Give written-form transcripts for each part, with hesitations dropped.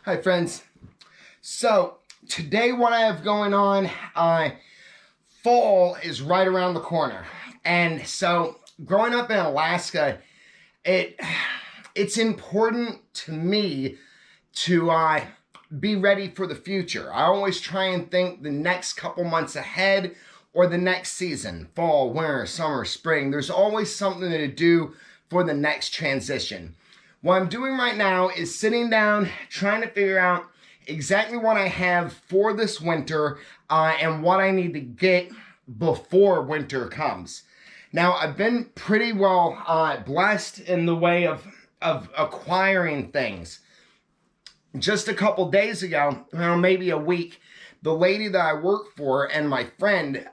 Hi friends. So today what I have going on, fall is right around the corner. And so growing up in Alaska, it's important to me to be ready for the future. I always try and think the next couple months ahead or the next season, fall, winter, summer, spring. There's always something to do for the next transition. What I'm doing right now is sitting down, trying to figure out exactly what I have for this winter and what I need to get before winter comes. Now, I've been pretty well blessed in the way of acquiring things. Just a couple days ago, well, maybe a week, the lady that I work for and my friend,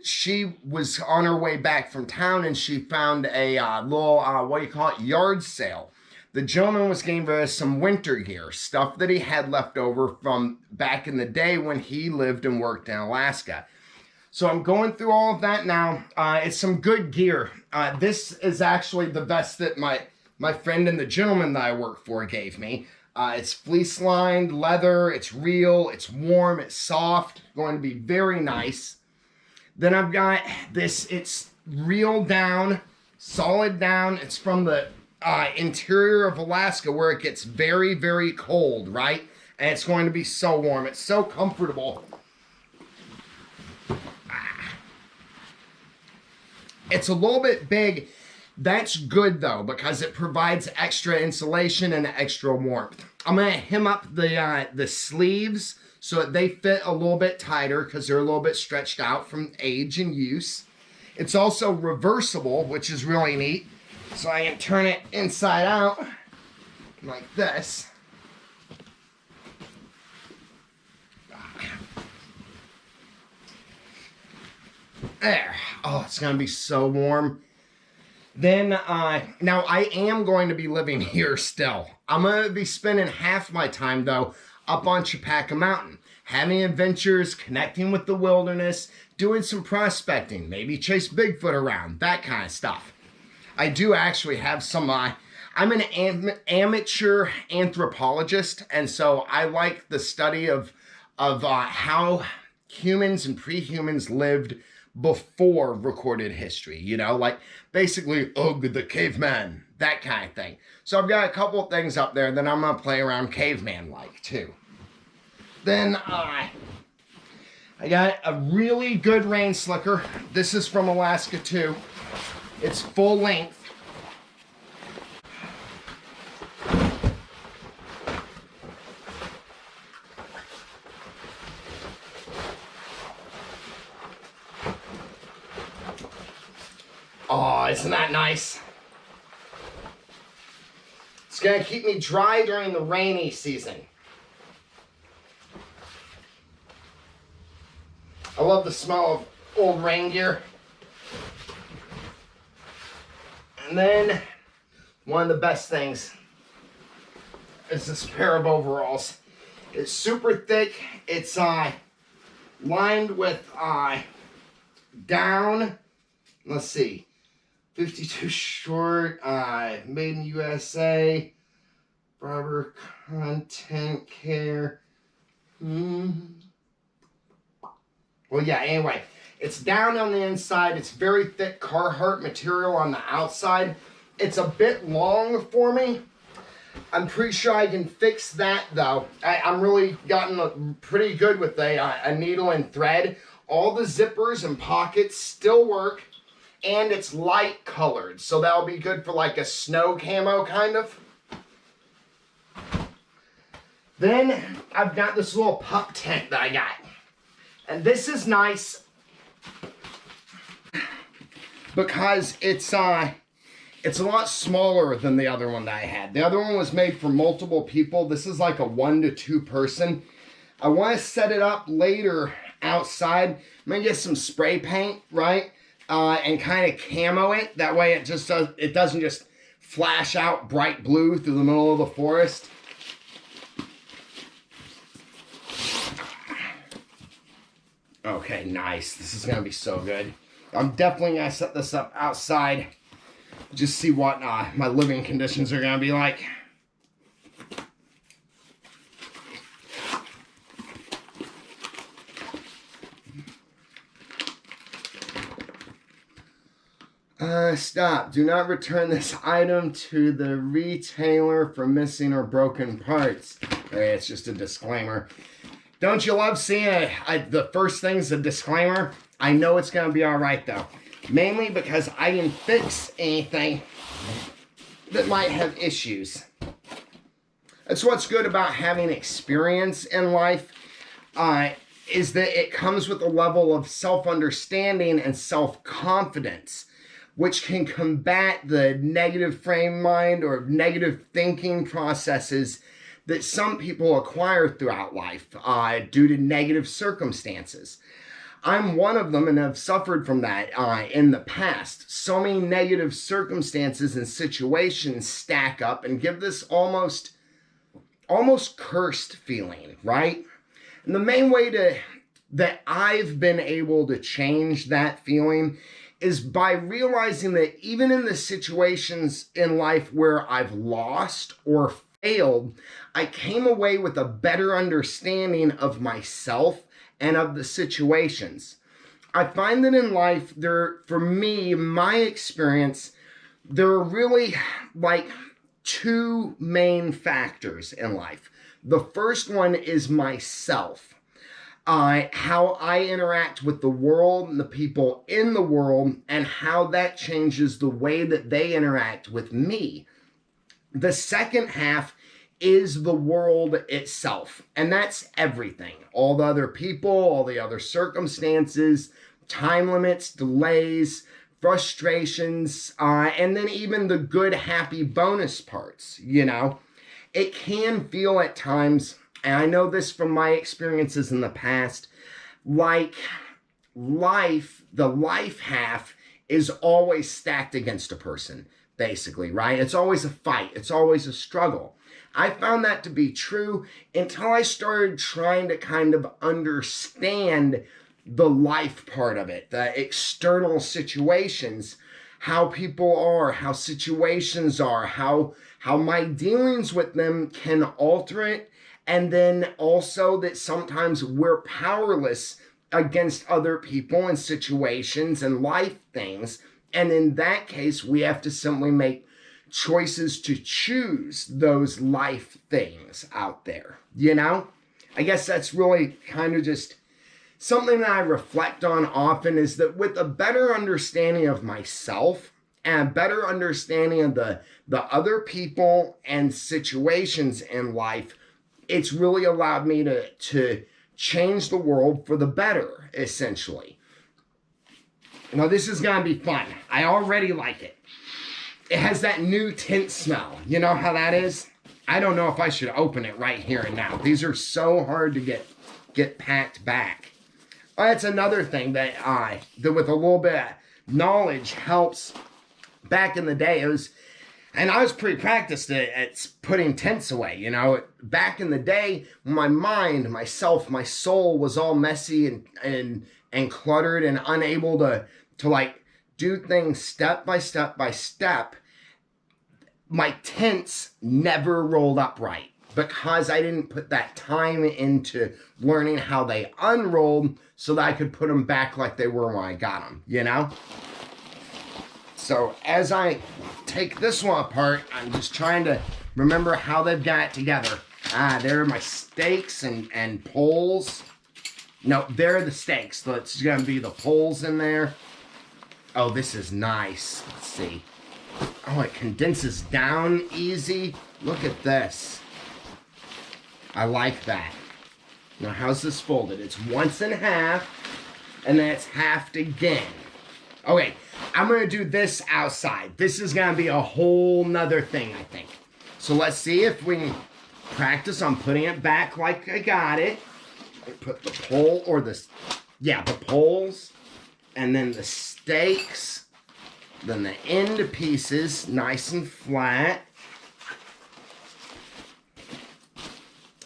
she was on her way back from town and she found a little, yard sale. The gentleman was giving us some winter gear, stuff that he had left over from back in the day when he lived and worked in Alaska. So I'm going through all of that now. It's some good gear. This is actually the vest that my friend and the gentleman that I work for gave me. It's fleece-lined, leather, it's real, it's warm, it's soft, going to be very nice. Then I've got this, it's real down, solid down. It's from the interior of Alaska where it gets very, very cold, right? And it's going to be so warm. It's so comfortable. It's a little bit big. That's good though, because it provides extra insulation and extra warmth. I'm gonna hem up the sleeves so that they fit a little bit tighter because they're a little bit stretched out from age and use. It's also reversible, which is really neat. So I can turn it inside out like this. There. Oh, it's gonna be so warm. Then, now I am going to be living here still. I'm going to be spending half my time, though, up on Chepacca Mountain, having adventures, connecting with the wilderness, doing some prospecting, maybe chase Bigfoot around, that kind of stuff. I do actually have some, I'm an amateur anthropologist, and so I like the study of how humans and pre-humans lived before recorded history, you know, like basically Ugg the caveman, that kind of thing. So I've got a couple of things up there that I'm gonna play around caveman-like too. Then I got a really good rain slicker. This is from Alaska too. It's full length. Oh, isn't that nice? It's gonna keep me dry during the rainy season. I love the smell of old rain gear. And then, one of the best things is this pair of overalls. It's super thick. It's lined with down, let's see, 52 short, made in USA, rubber content care. Well, yeah, anyway, it's down on the inside. It's very thick Carhartt material on the outside. It's a bit long for me. I'm pretty sure I can fix that, though. I'm really gotten pretty good with a needle and thread. All the zippers and pockets still work. And it's light colored, so that'll be good for like a snow camo kind of. Then I've got this little pup tent that I got. And this is nice because it's a lot smaller than the other one that I had. The other one was made for multiple people. This is like a 1 to 2 person. I want to set it up later outside. I'm gonna get some spray paint, right? And kind of camo it. That way it doesn't just flash out bright blue through the middle of the forest. Okay, nice. This is gonna be so good. I'm definitely gonna set this up outside. Just see what my living conditions are gonna be like. Stop. Do not return this item to the retailer for missing or broken parts. Okay, it's just a disclaimer. Don't you love seeing the first thing's a disclaimer? I know it's going to be all right, though. Mainly because I can fix anything that might have issues. That's what's good about having experience in life, is that it comes with a level of self-understanding and self-confidence, which can combat the negative frame mind or negative thinking processes that some people acquire throughout life due to negative circumstances. I'm one of them and have suffered from that in the past. So many negative circumstances and situations stack up and give this almost cursed feeling, right? And the main way that I've been able to change that feeling is by realizing that even in the situations in life where I've lost or failed, I came away with a better understanding of myself and of the situations. I find that in life, for me, my experience, there are really like two main factors in life. The first one is myself. How I interact with the world and the people in the world, and how that changes the way that they interact with me. The second half is the world itself, and that's everything. All the other people, all the other circumstances, time limits, delays, frustrations, and then even the good, happy bonus parts, you know? It can feel at times, and I know this from my experiences in the past, like the life half is always stacked against a person, basically, right? It's always a fight. It's always a struggle. I found that to be true until I started trying to kind of understand the life part of it, the external situations, how people are, how situations are, how my dealings with them can alter it, and then also that sometimes we're powerless against other people and situations and life things, and in that case, we have to simply make choices to choose those life things out there, you know? I guess that's really kind of just something that I reflect on often, is that with a better understanding of myself and a better understanding of the other people and situations in life, it's really allowed me to change the world for the better, essentially. Now, this is going to be fun. I already like it. It has that new tint smell. You know how that is? I don't know if I should open it right here and now. These are so hard to get packed back. Well, that's another thing that with a little bit of knowledge helps. Back in the day, and I was pretty practiced at putting tints away, you know. Back in the day, my mind, myself, my soul was all messy and cluttered and unable to like do things step by step by step. My tints never rolled up right because I didn't put that time into learning how they unrolled so that I could put them back like they were when I got them, you know? So as I take this one apart, I'm just trying to remember how they've got it together. There are my stakes and poles. No, they're the stakes. So it's going to be the poles in there. Oh, this is nice. Let's see. Oh, it condenses down easy. Look at this. I like that. Now, how's this folded? It's once in half, and then it's halved again. Okay, I'm going to do this outside. This is going to be a whole nother thing, I think. So let's see if we can practice on putting it back like I got it. Put the pole, or the poles, and then the stakes, then the end pieces, nice and flat.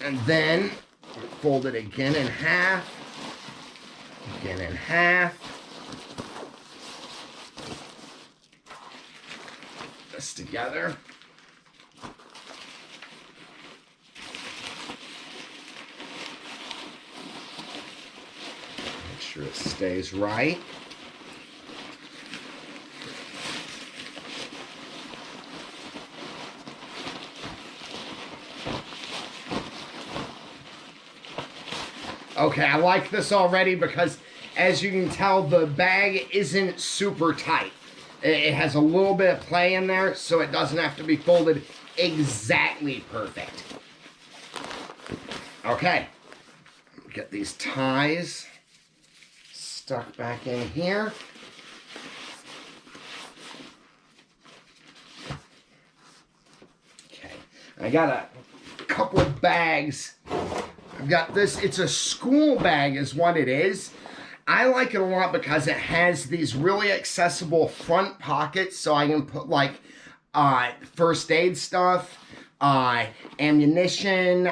And then fold it again in half, again in half. This together. Make sure it stays right. Okay, I like this already because, as you can tell, the bag isn't super tight. It has a little bit of play in there, so it doesn't have to be folded exactly perfect. Okay, get these ties stuck back in here. Okay, I got a couple of bags. I've got this, it's a school bag is what it is. I like it a lot because it has these really accessible front pockets, so I can put like first aid stuff, ammunition,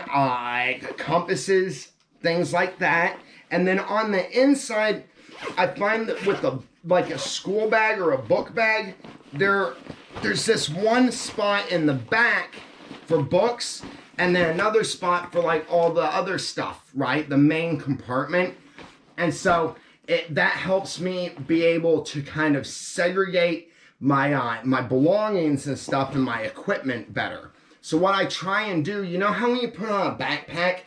compasses, things like that. And then on the inside, I find that with like a school bag or a book bag, there's this one spot in the back for books, and then another spot for like all the other stuff, right? The main compartment. And so that helps me be able to kind of segregate my belongings and stuff and my equipment better. So what I try and do, you know how when you put on a backpack,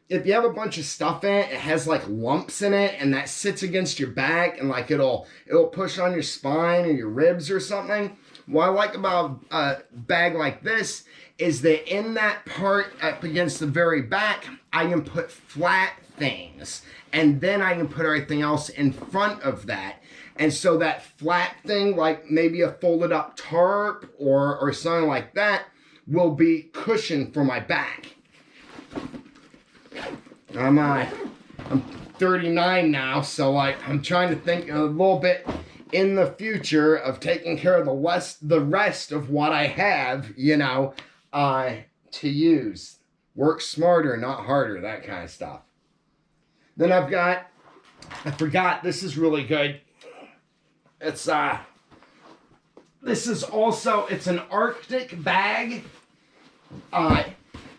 if you have a bunch of stuff in it, it has like lumps in it, and that sits against your back, and like it'll push on your spine or your ribs or something. What I like about a bag like this is that in that part up against the very back, I can put flat things, and then I can put everything else in front of that. And so that flat thing, like maybe a folded up tarp or something like that, will be cushion for my back. I'm 39 now, so like I'm trying to think a little bit in the future of taking care of the rest of what I have, you know, to use. Work smarter, not harder, that kind of stuff. Then I've got, I forgot, this is really good. It's this is also, it's an Arctic bag.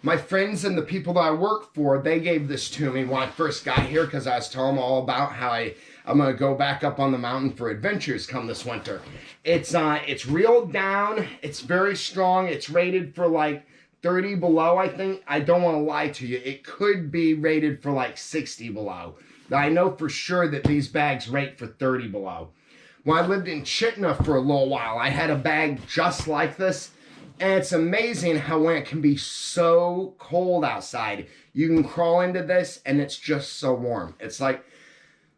My friends and the people that I work for, they gave this to me when I first got here because I was telling them all about how I'm going to go back up on the mountain for adventures come this winter. It's reeled down. It's very strong. It's rated for like 30 below, I think. I don't want to lie to you. It could be rated for like 60 below. I know for sure that these bags rate for 30 below. When I lived in Chitina for a little while, I had a bag just like this. And it's amazing how when it can be so cold outside, you can crawl into this and it's just so warm. It's like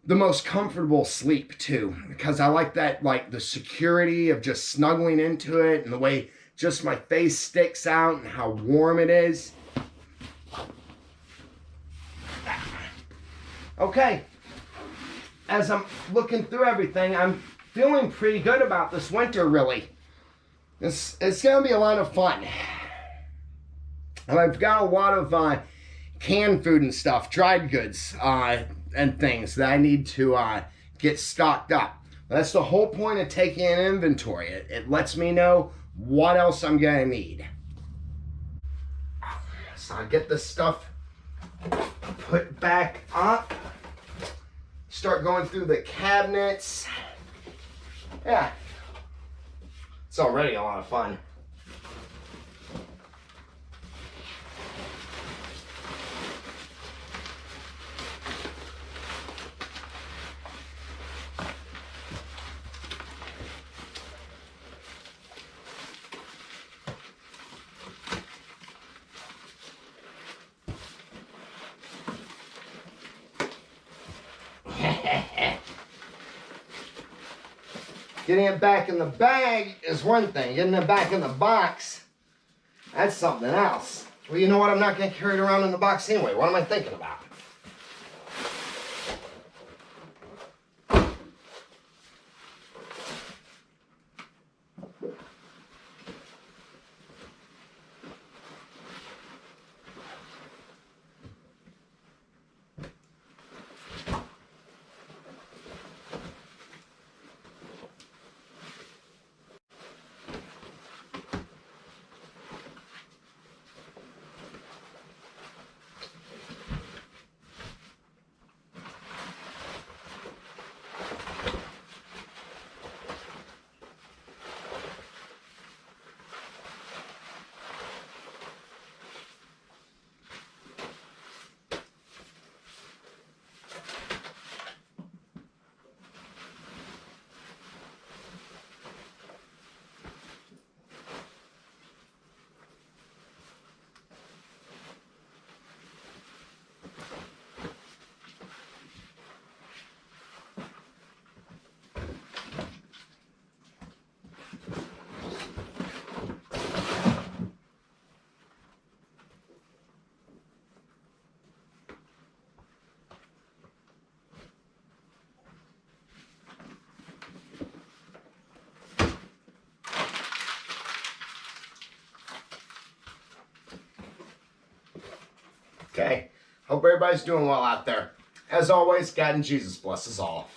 the most comfortable sleep too, because I like that, like the security of just snuggling into it and the way just my face sticks out and how warm it is. Okay, as I'm looking through everything, I'm feeling pretty good about this winter, really. It's going to be a lot of fun. And I've got a lot of canned food and stuff, dried goods and things that I need to get stocked up. That's the whole point of taking an inventory. It lets me know what else I'm going to need. So I get this stuff put back up. Start going through the cabinets. Yeah. It's already a lot of fun. Getting it back in the bag is one thing. Getting it back in the box, that's something else. Well, you know what? I'm not going to carry it around in the box anyway. What am I thinking about? Okay? Hope everybody's doing well out there. As always, God and Jesus bless us all.